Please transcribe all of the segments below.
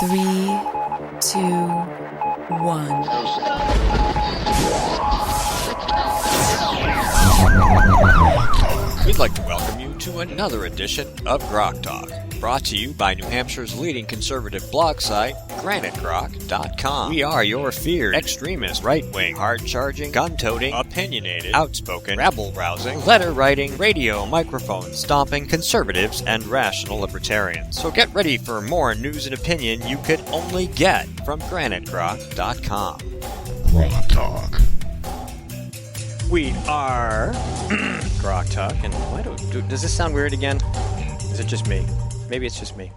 3, 2, 1. We'd like to welcome you to another edition of Grok Talk, brought to you by New Hampshire's leading conservative blog site, granitegrok.com. We are your feared, extremist, right-wing, hard-charging, gun-toting, opinionated, outspoken, rabble-rousing, letter-writing, radio microphone stomping conservatives and rational libertarians. So get ready for more news and opinion you could only get from granitegrok.com. Grok Talk. We are Grok Talk, and does this sound weird again? Is it just me? Maybe it's just me.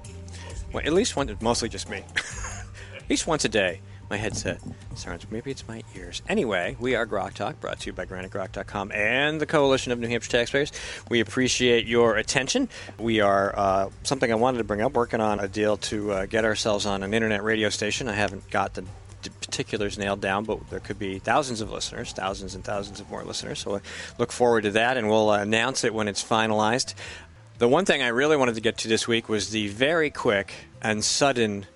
Well, at least mostly just me. At least once a day, my headset sounds. Maybe it's my ears. Anyway, we are Grok Talk, brought to you by granitegrok.com and the Coalition of New Hampshire Taxpayers. We appreciate your attention. We are something I wanted to bring up, working on a deal to get ourselves on an internet radio station. I haven't got the particulars nailed down, but there could be thousands of listeners, thousands and thousands of more listeners. So I look forward to that, and we'll announce it when it's finalized. The one thing I really wanted to get to this week was the very quick and sudden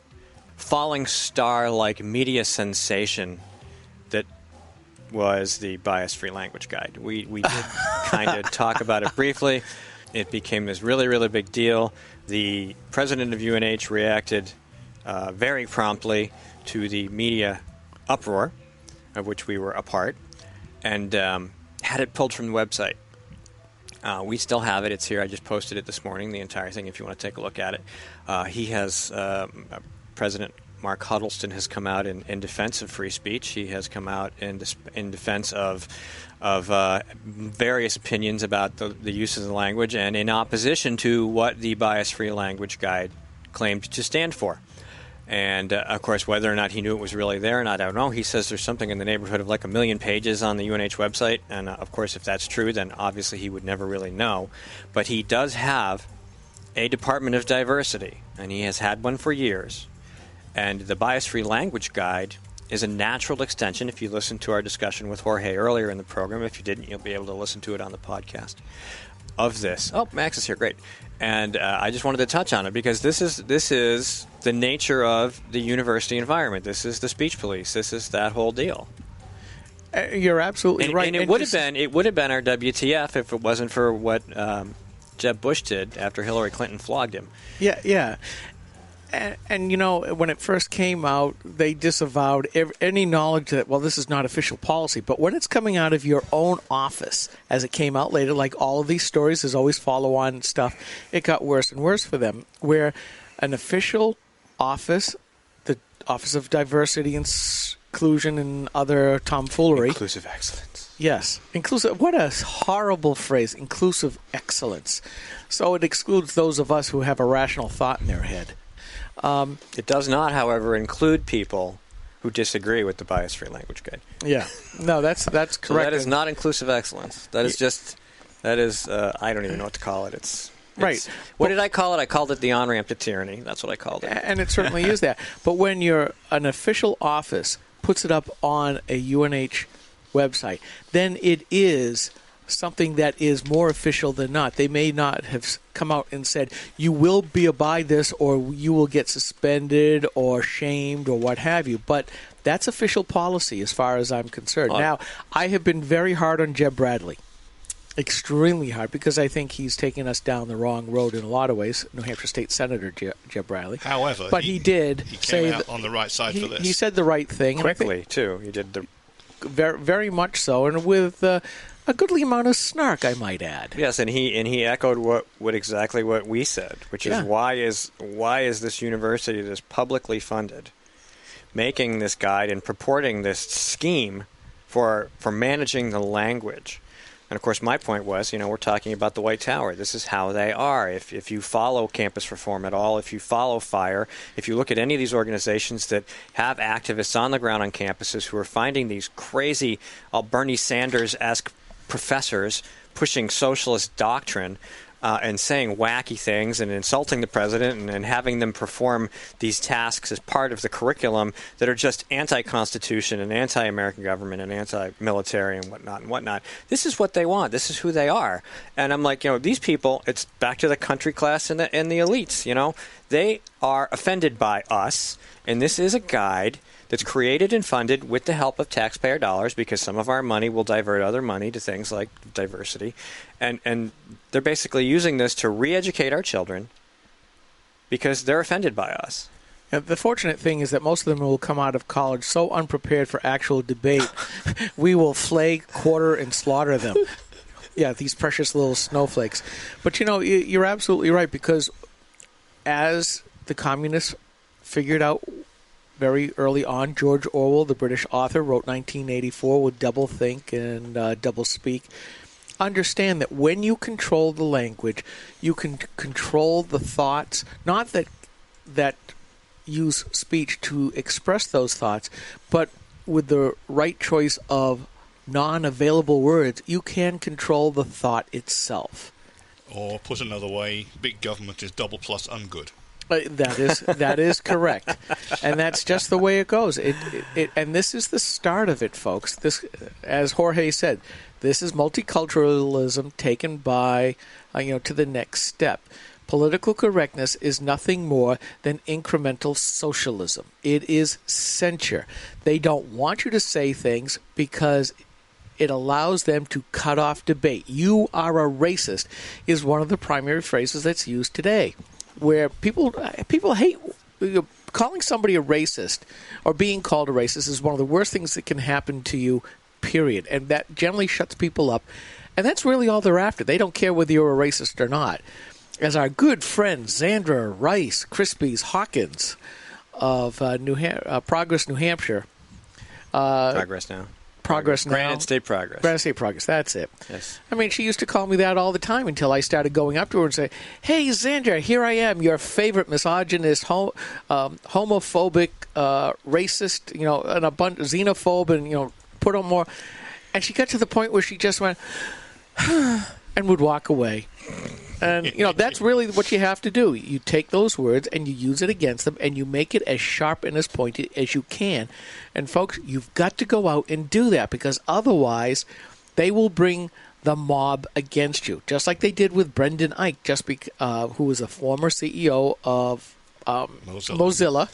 falling star-like media sensation that was the Bias-Free Language Guide. We did kind of talk about it briefly. It became this really, really big deal. The president of UNH reacted very promptly to the media uproar, of which we were a part, and had it pulled from the website. We still have it. It's here. I just posted it this morning, the entire thing, if you want to take a look at it. He has, President Mark Huddleston has come out in defense of free speech. He has come out in defense of various opinions about the use of the language and in opposition to what the Bias-Free Language Guide claimed to stand for. And, of course, whether or not he knew it was really there, and I don't know. He says there's something in the neighborhood of like 1 million pages on the UNH website. And, of course, if that's true, then obviously he would never really know. But he does have a Department of Diversity, and he has had one for years. And the Bias-Free Language Guide is a natural extension. If you listened to our discussion with Jorge earlier in the program, if you didn't, you'll be able to listen to it on the podcast of this. Oh, Max is here. Great. And I just wanted to touch on it because this is the nature of the university environment. This is the speech police. This is that whole deal. You're absolutely right. And it would have been our WTF if it wasn't for what Jeb Bush did after Hillary Clinton flogged him. Yeah. And, you know, when it first came out, they disavowed any knowledge that, well, this is not official policy. But when it's coming out of your own office, as it came out later, like all of these stories, there's always follow-on stuff, it got worse and worse for them, where an official office, the Office of Diversity and Inclusion and other tomfoolery. Inclusive excellence. Yes. Inclusive. What a horrible phrase, inclusive excellence. So it excludes those of us who have a rational thought in their head. It does not, however, include people who disagree with the Bias-Free Language Guide. Yeah. No, that's correct. So that is not inclusive excellence. That is I don't even know what to call it. It's right. What did I call it? I called it the on-ramp to tyranny. That's what I called it. And it certainly is that. But when an official office puts it up on a UNH website, then it is something that is more official than not. They may not have come out and said, you will be by this or you will get suspended or shamed or what have you. But that's official policy as far as I'm concerned. Now, I have been very hard on Jeb Bradley. Extremely hard, because I think he's taken us down the wrong road in a lot of ways. New Hampshire State Senator Jeb Bradley. However, but he did came out on the right side for this. He said the right thing. Quickly, too. He did very, very much so, and with a goodly amount of snark, I might add. Yes, and he echoed what exactly what we said, which is why is this university that's publicly funded making this guide and purporting this scheme for managing the language. And, of course, my point was, we're talking about the White Tower. This is how they are. If you follow campus reform at all, if you follow FIRE, if you look at any of these organizations that have activists on the ground on campuses who are finding these crazy Bernie Sanders-esque professors pushing socialist doctrine and saying wacky things and insulting the president and having them perform these tasks as part of the curriculum that are just anti-Constitution and anti-American government and anti-military and whatnot. This is what they want. This is who they are. And I'm like, these people, it's back to the country class and the elites, They are offended by us, and this is a guide that's created and funded with the help of taxpayer dollars, because some of our money will divert other money to things like diversity. And they're basically using this to re-educate our children because they're offended by us. And the fortunate thing is that most of them will come out of college so unprepared for actual debate, we will flay, quarter, and slaughter them. Yeah, these precious little snowflakes. But, you're absolutely right, because as the communists figured out very early on, George Orwell, the British author, wrote 1984 with double think and double speak. Understand that when you control the language, you can control the thoughts, not that use speech to express those thoughts, but with the right choice of non-available words, you can control the thought itself. Or put another way, big government is double plus ungood. That is correct, and that's just the way it goes. And this is the start of it, folks. This, as Jorge said, this is multiculturalism taken by to the next step. Political correctness is nothing more than incremental socialism. It is censure. They don't want you to say things because it allows them to cut off debate. You are a racist is one of the primary phrases that's used today, where people hate calling somebody a racist or being called a racist is one of the worst things that can happen to you, period. And that generally shuts people up. And that's really all they're after. They don't care whether you're a racist or not. As our good friend Zandra Rice Krispies Hawkins of Progress, New Hampshire. Progress Now. Granite State Progress. Granite State Progress, that's it. Yes. I mean, she used to call me that all the time until I started going up to her and say, "Hey, Zandra, here I am, your favorite misogynist, homophobic, racist, and a bunch xenophobe, and, put on more." And she got to the point where she just went, and would walk away. And, that's really what you have to do. You take those words and you use it against them and you make it as sharp and as pointed as you can. And, folks, you've got to go out and do that, because otherwise they will bring the mob against you, just like they did with Brendan Eich, who was a former CEO of Mozilla,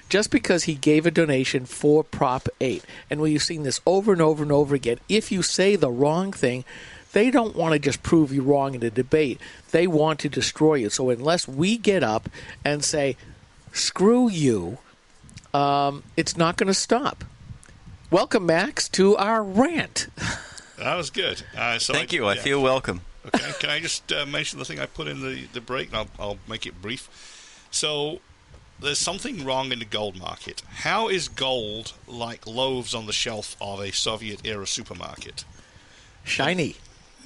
just because he gave a donation for Prop 8. And we've seen this over and over and over again. If you say the wrong thing, they don't want to just prove you wrong in a debate. They want to destroy you. So unless we get up and say, screw you, it's not going to stop. Welcome, Max, to our rant. That was good. Thank you. I feel welcome. Okay. Can I just mention the thing I put in the break? And I'll make it brief. So there's something wrong in the gold market. How is gold like loaves on the shelf of a Soviet-era supermarket? Shiny.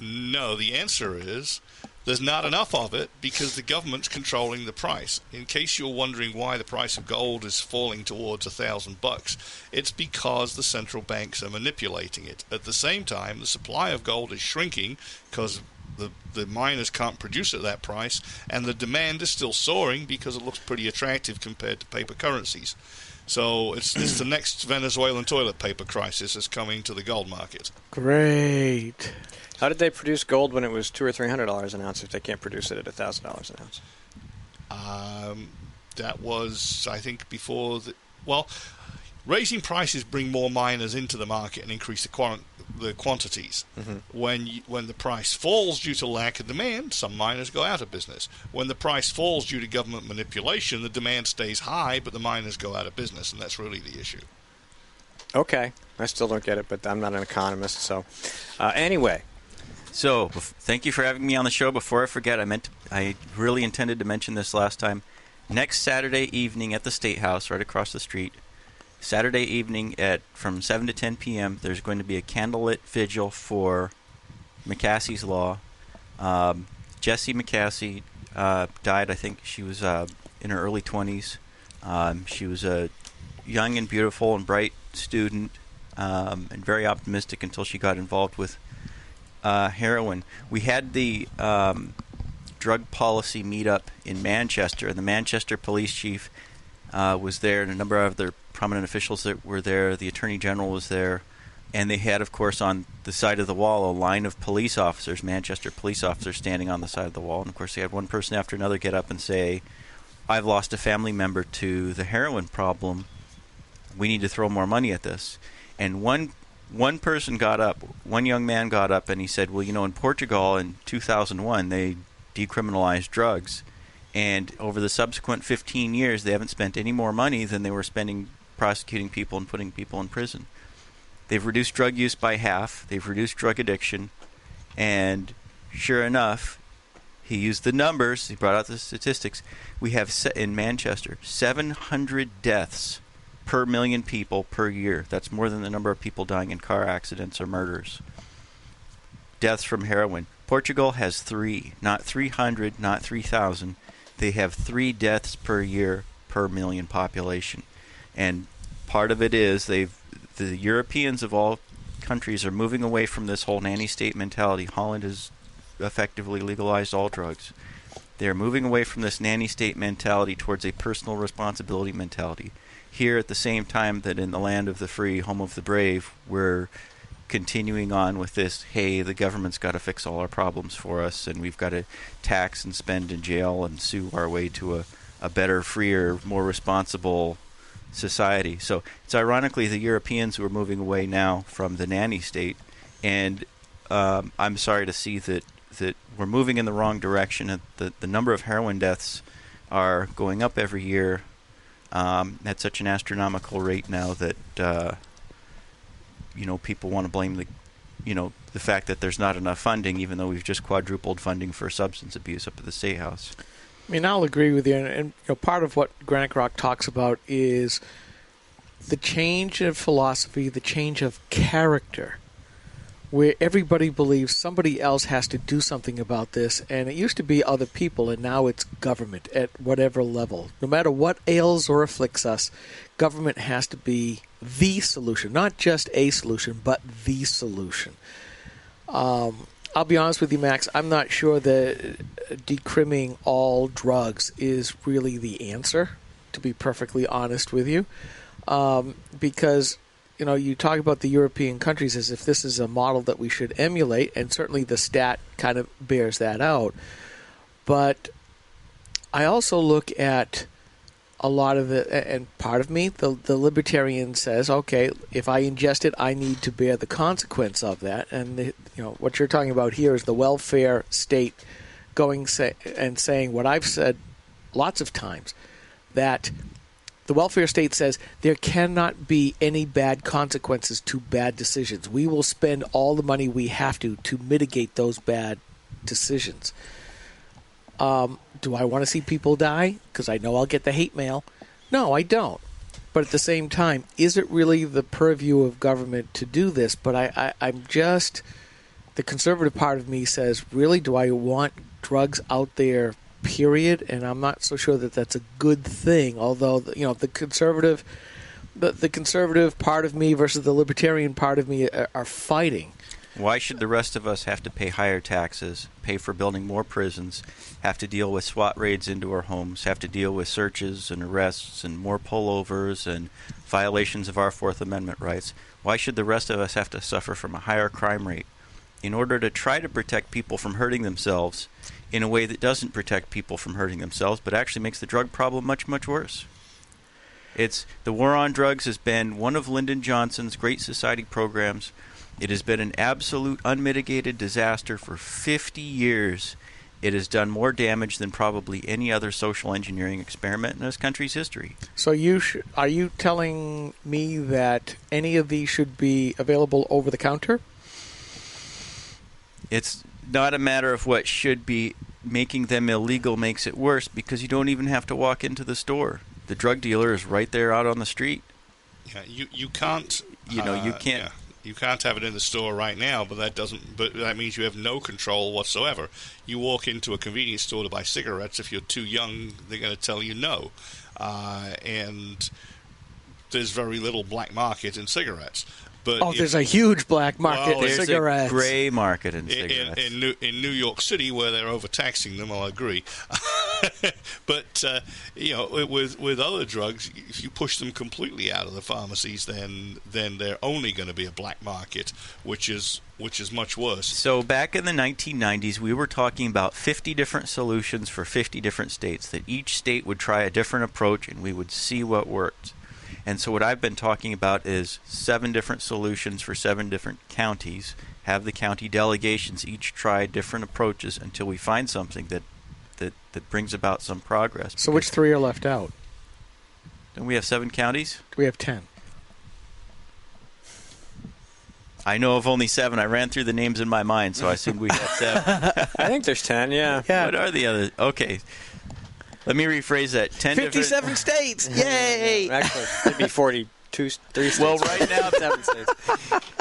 No, the answer is there's not enough of it because the government's controlling the price. In case you're wondering why the price of gold is falling towards $1,000, it's because the central banks are manipulating it. At the same time, the supply of gold is shrinking because the miners can't produce at that price, and the demand is still soaring because it looks pretty attractive compared to paper currencies. So it's the next Venezuelan toilet paper crisis is coming to the gold market. Great. How did they produce gold when it was $200 or $300 an ounce if they can't produce it at $1,000 an ounce? That was, I think, before raising prices bring more miners into the market and increase the quantities. Mm-hmm. When the price falls due to lack of demand, some miners go out of business. When the price falls due to government manipulation, the demand stays high, but the miners go out of business, and that's really the issue. Okay. I still don't get it, but I'm not an economist, so anyway. So, thank you for having me on the show. Before I forget, I really intended to mention this last time. Next Saturday evening at the State House, right across the street, Saturday evening from 7 to 10 p.m., there's going to be a candlelit vigil for McCassie's Law. Jessie McCassie died. I think she was in her early 20s. She was a young and beautiful and bright student, and very optimistic until she got involved with heroin. We had the drug policy meetup in Manchester, and the Manchester police chief was there, and a number of other prominent officials that were there. The Attorney General was there, and they had, of course, on the side of the wall a line of police officers, Manchester police officers, standing on the side of the wall. And, of course, they had one person after another get up and say, I've lost a family member to the heroin problem. We need to throw more money at this. And one person got up, one young man got up, and he said, well, in Portugal in 2001, they decriminalized drugs. And over the subsequent 15 years, they haven't spent any more money than they were spending prosecuting people and putting people in prison. They've reduced drug use by half. They've reduced drug addiction. And sure enough, he used the numbers. He brought out the statistics. We have, in Manchester, 700 deaths per million people per year. That's more than the number of people dying in car accidents or murders. Deaths from heroin. Portugal has 3, not 300, not 3,000. They have 3 deaths per year per million population. And part of it is the Europeans of all countries are moving away from this whole nanny state mentality. Holland has effectively legalized all drugs. They're moving away from this nanny state mentality towards a personal responsibility mentality. Here, at the same time that in the land of the free, home of the brave, we're continuing on with this, hey, the government's got to fix all our problems for us, and we've got to tax and spend in jail and sue our way to a better, freer, more responsible society. So it's ironically the Europeans who are moving away now from the nanny state, and I'm sorry to see that we're moving in the wrong direction. And the number of heroin deaths are going up every year at such an astronomical rate now that people want to blame the fact that there's not enough funding, even though we've just quadrupled funding for substance abuse up at the State House. I mean, I'll agree with you. And part of what Granite Rock talks about is the change of philosophy, the change of character, where everybody believes somebody else has to do something about this. And it used to be other people, and now it's government at whatever level. No matter what ails or afflicts us, government has to be the solution. Not just a solution, but the solution. I'll be honest with you, Max, I'm not sure that decrimming all drugs is really the answer, to be perfectly honest with you. Because, you talk about the European countries as if this is a model that we should emulate, and certainly the stat kind of bears that out. But I also look at a lot of it, and part of me, the libertarian says, okay, if I ingest it, I need to bear the consequence of that. And what you're talking about here is the welfare state going and saying what I've said lots of times, that the welfare state says there cannot be any bad consequences to bad decisions. We will spend all the money we have to mitigate those bad decisions. Do I want to see people die? Because I know I'll get the hate mail. No, I don't. But at the same time, is it really the purview of government to do this? But I'm just, the conservative part of me says, really, do I want drugs out there, period? And I'm not so sure that that's a good thing. Although, the conservative part of me versus the libertarian part of me are fighting. Why should the rest of us have to pay higher taxes, pay for building more prisons, have to deal with SWAT raids into our homes, have to deal with searches and arrests and more pullovers and violations of our Fourth Amendment rights? Why should the rest of us have to suffer from a higher crime rate in order to try to protect people from hurting themselves in a way that doesn't protect people from hurting themselves but actually makes the drug problem much, much worse? The war on drugs has been one of Lyndon Johnson's Great Society programs. It has been an absolute unmitigated disaster for 50 years. It has done more damage than probably any other social engineering experiment in this country's history. So are you telling me that any of these should be available over the counter? It's not a matter of what should be. Making them illegal makes it worse because you don't even have to walk into the store. The drug dealer is right there out on the street. Yeah, you can't. You can't. Yeah. You can't have it in the store right now, but that means you have no control whatsoever. You walk into a convenience store to buy cigarettes. If you're too young, they're going to tell you no. And there's very little black market in cigarettes. But there's a huge black market in cigarettes. There's a gray market in cigarettes. In New York City, where they're overtaxing them, I'll agree. But with other drugs, if you push them completely out of the pharmacies, then they're only going to be a black market, which is much worse. So back in the 1990s, we were talking about 50 different solutions for 50 different states, that each state would try a different approach and we would see what worked. And so what I've been talking about is 7 different solutions for 7 different counties. Have the county delegations each try different approaches until we find something that brings about some progress. So which 3 are left out? Don't we have 7 counties? We have 10. I know of only 7. I ran through the names in my mind, so I assumed we had 7. I think there's 10, yeah. What are the others? Okay. Let me rephrase that. 57 states! Yay! Actually, it'd be 3 states. Well, right now, 7 states.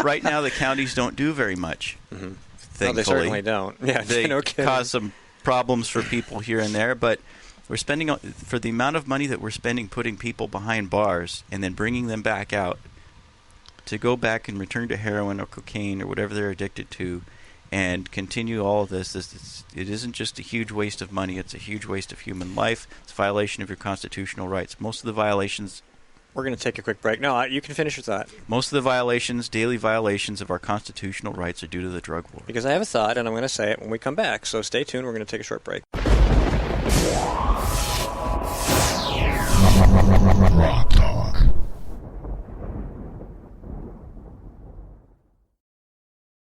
right now the counties don't do very much. Mm-hmm. Thankfully. No, they certainly don't. Yeah, They no kidding. cause some problems for people here and there, but we're spending, for the amount of money that we're spending putting people behind bars and then bringing them back out to go back and return to heroin or cocaine or whatever they're addicted to and continue all of this, it isn't just a huge waste of money, it's a huge waste of human life. It's a violation of your constitutional rights. Most of the violations... We're going to take a quick break. No, you can finish your thought. Most of the violations, daily violations of our constitutional rights are due to the drug war. Because I have a thought, and I'm going to say it when we come back. So stay tuned. We're going to take a short break. Rock